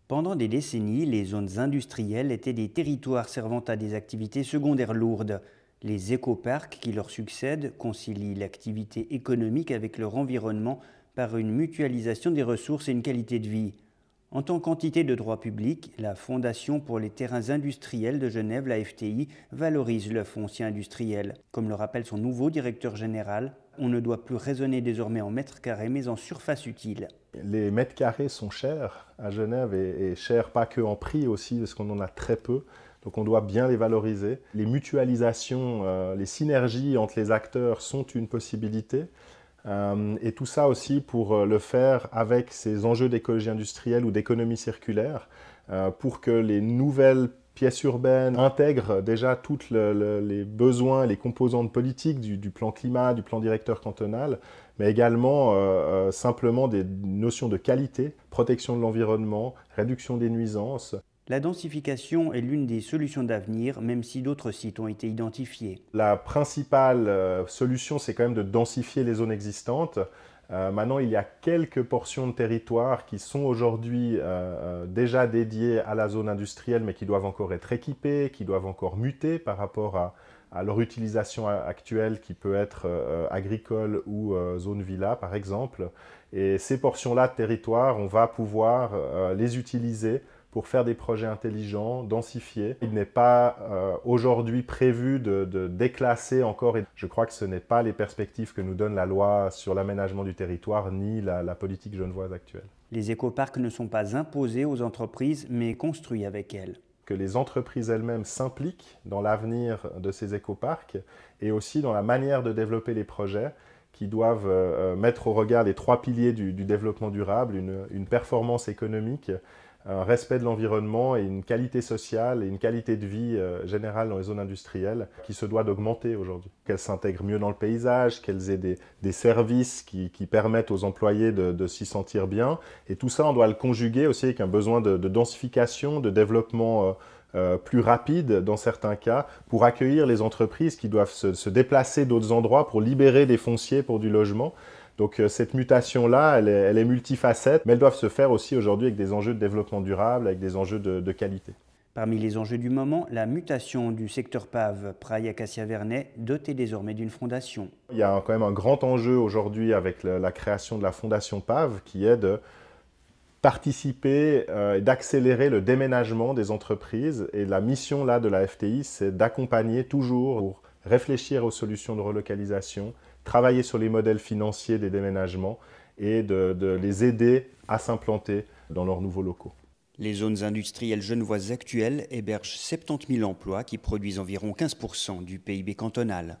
Pendant des décennies, les zones industrielles étaient des territoires servant à des activités secondaires lourdes. Les écoparcs qui leur succèdent concilient l'activité économique avec leur environnement par une mutualisation des ressources et une qualité de vie. En tant qu'entité de droit public, la Fondation pour les terrains industriels de Genève, la FTI, valorise le foncier industriel. Comme le rappelle son nouveau directeur général, on ne doit plus raisonner désormais en mètres carrés mais en surface utile. Les mètres carrés sont chers à Genève et chers pas que en prix aussi parce qu'on en a très peu. Donc on doit bien les valoriser. Les mutualisations, les synergies entre les acteurs sont une possibilité. Et tout ça aussi pour le faire avec ces enjeux d'écologie industrielle ou d'économie circulaire, pour que les nouvelles pièces urbaines intègrent déjà tous les besoins et les composantes politiques du plan climat, du plan directeur cantonal, mais également simplement des notions de qualité, protection de l'environnement, réduction des nuisances. La densification est l'une des solutions d'avenir, même si d'autres sites ont été identifiés. La principale solution, c'est quand même de densifier les zones existantes. Maintenant, il y a quelques portions de territoire qui sont aujourd'hui déjà dédiées à la zone industrielle, mais qui doivent encore être équipées, qui doivent encore muter par rapport à leur utilisation actuelle, qui peut être agricole ou zone villa, par exemple. Et ces portions-là de territoire, on va pouvoir les utiliser pour faire des projets intelligents, densifiés. Il n'est pas aujourd'hui prévu de déclasser encore, et je crois que ce n'est pas les perspectives que nous donne la loi sur l'aménagement du territoire, ni la politique genevoise actuelle. Les écoparcs ne sont pas imposés aux entreprises, mais construits avec elles. Que les entreprises elles-mêmes s'impliquent dans l'avenir de ces écoparcs et aussi dans la manière de développer les projets qui doivent mettre au regard les trois piliers du développement durable, une performance économique, un respect de l'environnement et une qualité sociale et une qualité de vie générale dans les zones industrielles qui se doit d'augmenter aujourd'hui. Qu'elles s'intègrent mieux dans le paysage, qu'elles aient des services qui permettent aux employés de s'y sentir bien. Et tout ça, on doit le conjuguer aussi avec un besoin de densification, de développement plus rapide dans certains cas, pour accueillir les entreprises qui doivent se déplacer d'autres endroits pour libérer des fonciers pour du logement. Donc cette mutation-là, elle est multifacette, mais elles doivent se faire aussi aujourd'hui avec des enjeux de développement durable, avec des enjeux de qualité. Parmi les enjeux du moment, la mutation du secteur PAV Praille-Acacia-Vernay, doté désormais d'une fondation. Il y a quand même un grand enjeu aujourd'hui avec la création de la fondation PAV qui est de participer et d'accélérer le déménagement des entreprises. Et la mission là de la FTI, c'est d'accompagner toujours pour réfléchir aux solutions de relocalisation, travailler sur les modèles financiers des déménagements et de les aider à s'implanter dans leurs nouveaux locaux. Les zones industrielles genevoises actuelles hébergent 70 000 emplois qui produisent environ 15% du PIB cantonal.